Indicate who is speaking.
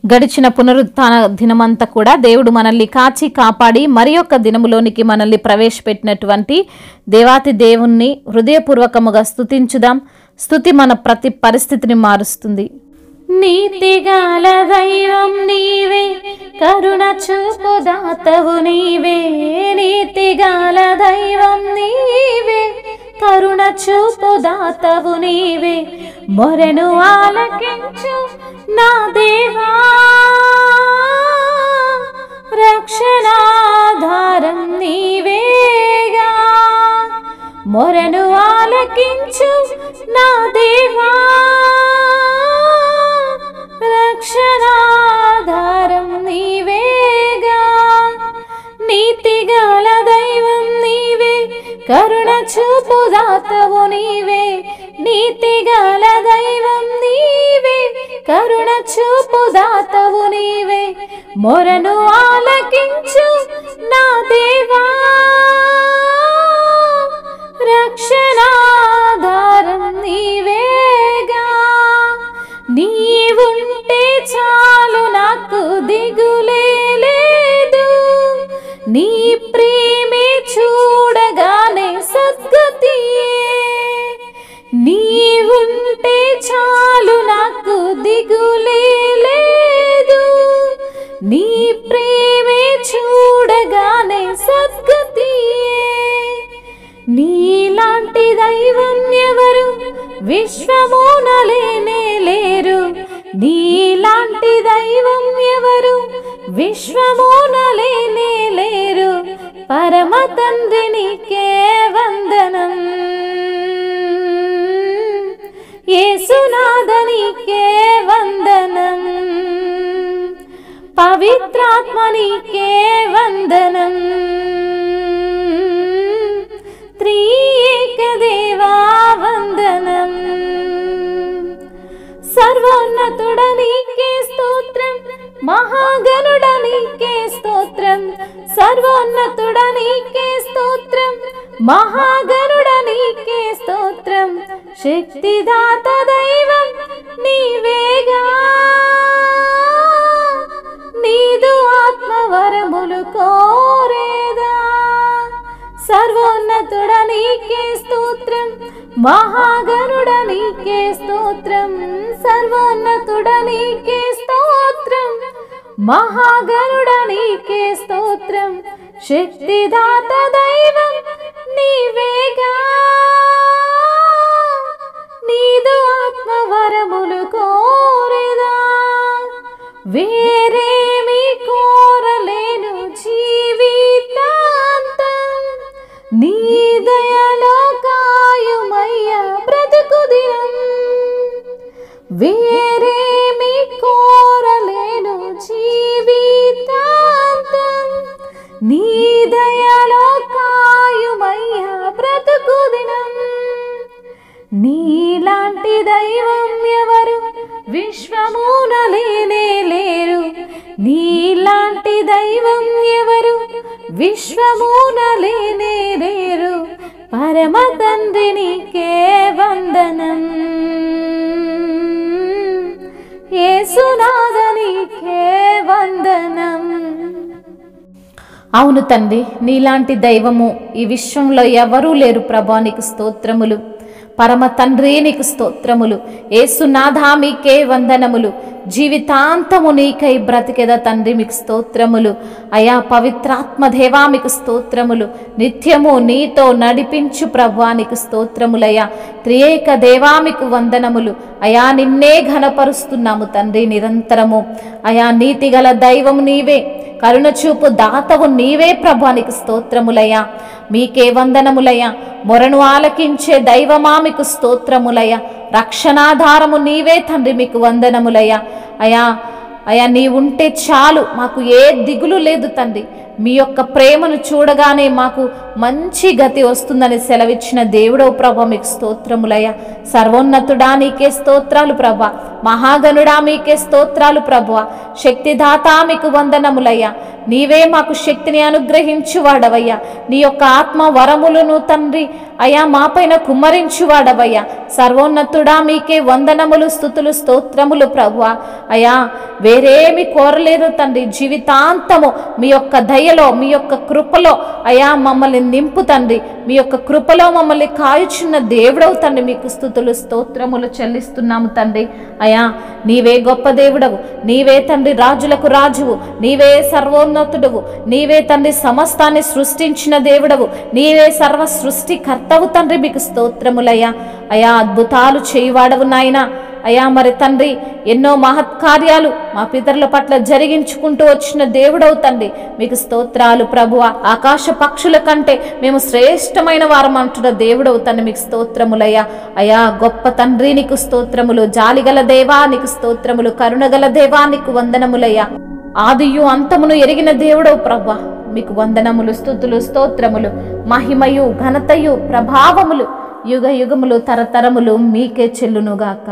Speaker 1: గడిచిన పునరుత్థాన దినమంతా కూడా దేవుడు మనల్ని కాచి కాపాడి మరి యొక్క దినములోనికి మనల్ని ప్రవేశపెట్టినటువంటి దేవాతి దేవుణ్ణి హృదయపూర్వకముగా స్తుతించుదాం. స్తుతి మన ప్రతి పరిస్థితిని మారుస్తుంది. నీతిగల దైవం నీవే, కరుణ చూపు దాతవు నీవే. నీతిగల దైవం నీవే, కరుణ చూపు దాతవు నీవే. మొరెను ఆలకించు నా దేవా, రక్షణాధారం నీవేగా. మొరెను ఆలకించు నా దేవా, రక్షణాధారం నీవేగా. నీతిగల దైవం నీవే, కరుణ చూపు దాతవు నీవే. నీతిగల దైవం నీవే, కరుణ చూపు దాతవు నీవే. మొరను ఆలకించు నా దేవా, రక్షణాధారం నీవేగా. నీవుంటే చాలు నాకు దిగులే లేదు, నీ ప్రేమే చూడగానే సద్గతియే. నీవుంటే చాలు నాకు దిగులే లేదు, నీ ప్రేమే చూడగానే సద్గతియే. నీలాంటి దైవం ఎవరు విశ్వమున లేనే లేరు. నీలాంటి దైవం ఎవరు విశ్వమున లేనే లేరు. పరమ తండ్రి నీకే వందనం, యేసునాథ నీకే వందనం, పవిత్రాత్మ నీకే వందనం. త్రియేక దేవా వందనం. సర్వోన్నతుడ నీకే స్తోత్రం, మహాగణుడ నీకే స్తోత్రం. సర్వోన్నతుడ నీకే స్తోత్రం, మహాగణుడ నీకే స్తోత్రం. శక్తిదాత దైవం నీవేగా, నీదు ఆత్మవరములు కోరేదా. సర్వోన్నతుడ నీకే స్తోత్రం, మహాగణుడ నీకే స్తోత్రం. సర్వోన్నతుడ నీకే స్తోత్రం, మహాగణుడ నీకే స్తోత్రం. శక్తిదాత దైవం నీవేగా, నీదు ఆత్మవరములు కోరేదా. వేరేమి కోరలేను జీవితాంతం, నీ దయలో కాయుమయ్యా బ్రతుకు దినం. వేరేమి కోరలేను జీవితాంతం, నీ దయలో కాయుమయ్యా బ్రతుకు దినం. నీలాంటి దైవం ఎవరు విశ్వమున లేనే లేరు. నీలాంటి దైవం ఎవరు విశ్వమున లేనే లేరు. పరమ తండ్రి నీకే వందనం, యేసునాథ నీకే వందనం. అవును తండ్రి, నీలాంటి దైవము ఈ విశ్వంలో ఎవరూ లేరు ప్రభా. నీకు స్తోత్రములు. పరమ తండ్రి నీకు స్తోత్రములు. యేసునాథా మీకే వందనములు. జీవితాంతము నీకై బ్రతికెద తండ్రి మీకు స్తోత్రములు. అయా పవిత్రాత్మ దేవా మీకు స్తోత్రములు. నిత్యము నీతో నడిపించు ప్రభువా నీకు స్తోత్రములయ్యా. త్రియేక దేవా మీకు వందనములు. అయా నిన్నే ఘనపరుస్తున్నాము తండ్రి నిరంతరము. అయా నీతిగల దైవము నీవే, కరుణ చూపు దాతవు నీవే ప్రభువా నీకు స్తోత్రములయ్యా. మీకే వందనములయ్యా. మొరను ఆలకించే దైవమా మీకు స్తోత్రములయ్యా. రక్షణాధారము నీవే తండ్రి మీకు వందనములయ్యా. అయా అయా నీ ఉంటే చాలు, మాకు ఏ దిగులు లేదు తండ్రి. మీ యొక్క ప్రేమను చూడగానే మాకు మంచి గతి వస్తుందని సెలవిచ్చిన దేవుడో ప్రభా, మీకు స్తోత్రములయ్యా. సర్వోన్నతుడా నీకే స్తోత్రాలు ప్రభా, మహాగణుడా మీకే స్తోత్రాలు ప్రభువా, శక్తిదాత మీకు వందనములయ్యా. నీవే మాకు శక్తిని అనుగ్రహించువాడవయ్యా. నీ యొక్క ఆత్మ వరములను తండ్రి అయా మాపైన కుమ్మరించువాడవయ్యా. సర్వోన్నతుడా మీకే వందనములు, స్తుతులు, స్తోత్రములు ప్రభువా. అయా వేరేమి కోరలేరు తండ్రి, జీవితాంతము మీ యొక్క దయలో, మీ యొక్క కృపలో అయా మమ్మల్ని నింపు తండ్రి. మీ యొక్క కృపలో మమ్మల్ని కాయుచున్న దేవుడవు తండ్రి, మీకు స్తుతులు, స్తోత్రములు చెల్లిస్తున్నాము తండ్రి. అయా నీవే గొప్ప దేవుడవు, నీవే తండ్రి రాజులకు రాజువు, నీవే సర్వోన్నతుడవు, నీవే తండ్రి సమస్తాన్ని సృష్టించిన దేవుడవు, నీవే సర్వ సృష్టికర్తవు తండ్రి, మీకు స్తోత్రములయ్యా. అయా అద్భుతాలు చేయువాడవు నాయనా. అయా మరి తండ్రి ఎన్నో మహత్కార్యాలు మా పితరుల పట్ల జరిగించుకుంటూ వచ్చిన దేవుడవు తండ్రి, మీకు స్తోత్రాలు ప్రభువా. ఆకాశ పక్షుల కంటే మేము శ్రేష్టమైన వారం అంటున్న దేవుడవు తండ్రి, మీకు స్తోత్రములయ్యా. అయా గొప్ప తండ్రి నీకు స్తోత్రములు, జాలిగల దేవా నీకు స్తోత్రములు, కరుణగల దేవా నీకు వందనములయ్యా. ఆదియు అంతమును ఎరిగిన దేవుడవు ప్రభువా, మీకు వందనములు, స్తుతులు, స్తోత్రములు, మహిమయు ఘనతయు ప్రభావములు యుగ యుగములు తరతరములు మీకే చెల్లునుగాక.